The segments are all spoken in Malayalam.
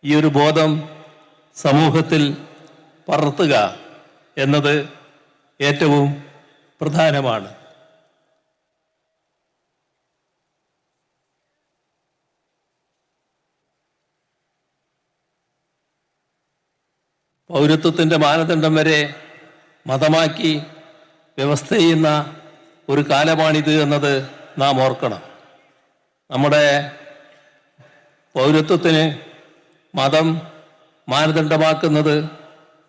ഈ ഒരു ബോധം സമൂഹത്തിൽ പടർത്തുക എന്നത് ഏറ്റവും പ്രധാനമാണ്. പൗരത്വത്തിൻ്റെ മാനദണ്ഡം വരെ മതമാക്കി വ്യവസ്ഥ ചെയ്യുന്ന ഒരു കാലമാണിത് എന്നത് നാം ഓർക്കണം. നമ്മുടെ പൗരത്വത്തിന് മതം മാനദണ്ഡമാക്കുന്നത്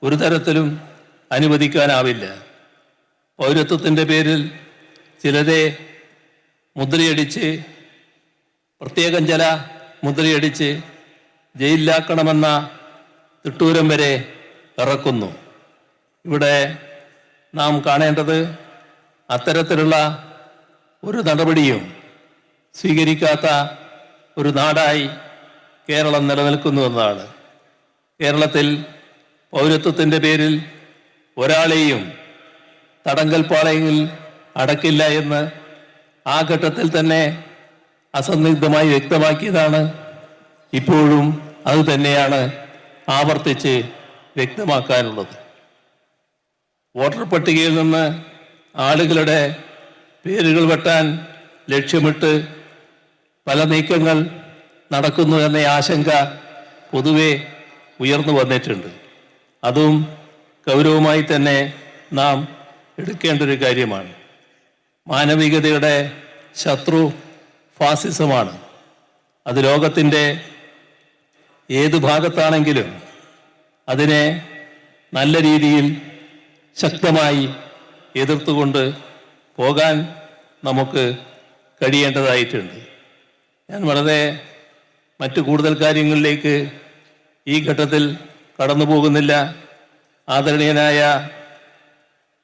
ഒരു തരത്തിലും അനുവദിക്കാനാവില്ല. പൗരത്വത്തിൻ്റെ പേരിൽ ചിലരെ മുദ്രയടിച്ച്, പ്രത്യേകം ചില മുദ്രയടിച്ച് ജയിലിലാക്കണമെന്ന തിട്ടൂരം വരെ ഇറക്കുന്നു. ഇവിടെ നാം കാണേണ്ടത് അത്തരത്തിലുള്ള ഒരു നടപടിയും സ്വീകരിക്കാത്ത ഒരു നാടായി കേരളം നിലനിൽക്കുന്നു എന്നതാണ്. കേരളത്തിൽ പൗരത്വത്തിൻ്റെ പേരിൽ ഒരാളെയും തടങ്കൽപ്പാളയിൽ അടക്കില്ല എന്ന് ആ ഘട്ടത്തിൽ തന്നെ അസന്നിഗ്ധമായി വ്യക്തമാക്കിയതാണ്. ഇപ്പോഴും അത് തന്നെയാണ് ആവർത്തിച്ച് വ്യക്തമാക്കാനുള്ളത്. വോട്ടർ പട്ടികയിൽ നിന്ന് ആളുകളുടെ പേരുകൾ വെട്ടാൻ ലക്ഷ്യമിട്ട് പല നീക്കങ്ങൾ നടക്കുന്നു എന്ന ആശങ്ക പൊതുവെ ഉയർന്നു വന്നിട്ടുണ്ട്. അതും ഗൗരവമായി തന്നെ നാം എടുക്കേണ്ട ഒരു കാര്യമാണ്. മാനവികതയുടെ ശത്രു ഫാസിസമാണ്. അത് ലോകത്തിൻ്റെ ഏത് ഭാഗത്താണെങ്കിലും അതിനെ നല്ല രീതിയിൽ ശക്തമായി എതിർത്തുകൊണ്ട് പോകാൻ നമുക്ക് കഴിയേണ്ടതായിട്ടുണ്ട്. ഞാൻ വളരെ മറ്റു കൂടുതൽ കാര്യങ്ങളിലേക്ക് ഈ ഘട്ടത്തിൽ കടന്നു പോകുന്നില്ല. ആദരണീയനായ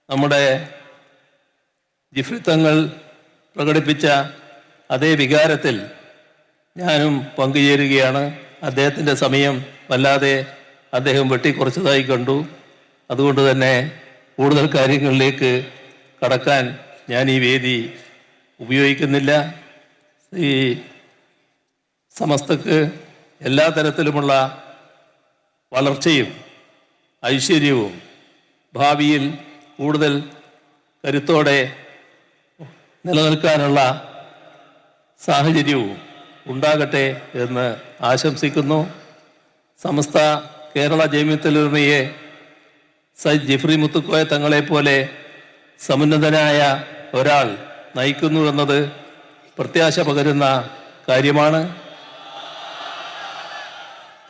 നമ്മുടെ ജിഫ്രി തങ്ങൾ പ്രകടിപ്പിച്ച അതേ വികാരത്തിൽ ഞാനും പങ്കുചേരുകയാണ്. അദ്ദേഹത്തിൻ്റെ സമയം വല്ലാതെ അദ്ദേഹം വെട്ടിക്കുറച്ചതായി കണ്ടു. അതുകൊണ്ട് തന്നെ കൂടുതൽ കാര്യങ്ങളിലേക്ക് കടക്കാൻ ഞാൻ ഈ വേദി ഉപയോഗിക്കുന്നില്ല. ഈ സമസ്തക്ക് എല്ലാ തരത്തിലുമുള്ള വളർച്ചയും ഐശ്വര്യവും ഭാവിയിൽ കൂടുതൽ കരുത്തോടെ നിലനിൽക്കാനുള്ള സാഹചര്യവും ഉണ്ടാകട്ടെ എന്ന് ആശംസിക്കുന്നു. സമസ്ത കേരള ജമിയത്തുലമയെ സയ്യിദ് ജിഫ്രി മുത്തുക്കോയ തങ്ങളെപ്പോലെ സമുന്നതനായ ഒരാൾ നയിക്കുന്നു എന്നത് പ്രത്യാശ പകരുന്ന കാര്യമാണ്.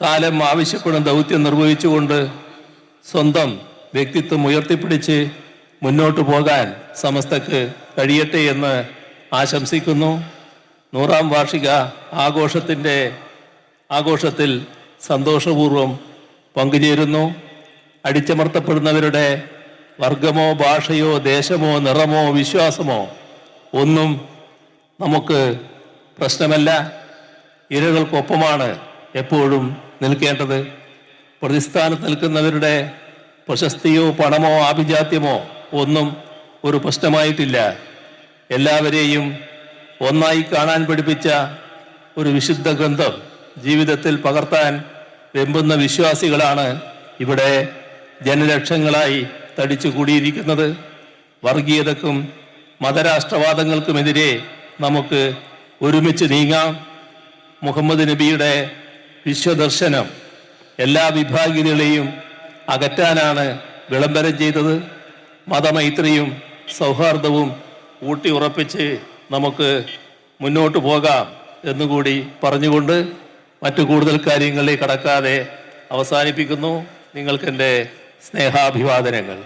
കാലം ആവശ്യപ്പെടുന്ന ദൗത്യം നിർവഹിച്ചുകൊണ്ട് സ്വന്തം വ്യക്തിത്വം ഉയർത്തിപ്പിടിച്ച് മുന്നോട്ട് പോകാൻ സമസ്തക്ക് കഴിയട്ടെ എന്ന് ആശംസിക്കുന്നു. 100ാം വാർഷിക ആഘോഷത്തിൽ സന്തോഷപൂർവ്വം പങ്കുചേരുന്നു. അടിച്ചമർത്തപ്പെടുന്നവരുടെ വർഗമോ ഭാഷയോ ദേശമോ നിറമോ വിശ്വാസമോ ഒന്നും നമുക്ക് പ്രശ്നമല്ല. ഇരകൾക്കൊപ്പമാണ് എപ്പോഴും നിൽക്കേണ്ടത്. പ്രതിസ്ഥാനത്ത് നിൽക്കുന്നവരുടെ പ്രശസ്തിയോ പണമോ ആഭിജാത്യമോ ഒന്നും ഒരു പ്രശ്നമായിട്ടില്ല. എല്ലാവരെയും ഒന്നായി കാണാൻ പഠിപ്പിച്ച ഒരു വിശുദ്ധ ഗ്രന്ഥം ജീവിതത്തിൽ പകർത്താൻ വെമ്പുന്ന വിശ്വാസികളാണ് ഇവിടെ ജനലക്ഷങ്ങളായി തടിച്ചു കൂടിയിരിക്കുന്നത്. വർഗീയതക്കും മതരാഷ്ട്രവാദങ്ങൾക്കുമെതിരെ നമുക്ക് ഒരുമിച്ച് നീങ്ങാം. മുഹമ്മദ് നബിയുടെ വിശ്വദർശനം എല്ലാ വിഭാഗീയതകളെയും അകറ്റാനാണ് വിളംബരം ചെയ്തത്. മതമൈത്രിയും സൗഹാർദ്ദവും ഊട്ടി ഉറപ്പിച്ച് നമുക്ക് മുന്നോട്ട് പോകാം എന്നുകൂടി പറഞ്ഞുകൊണ്ട് മറ്റു കൂടുതൽ കാര്യങ്ങളിലേക്ക് കടക്കാതെ അവസാനിപ്പിക്കുന്നു. നിങ്ങൾക്കെൻ്റെ സ്നേഹാഭിവാദനങ്ങൾ.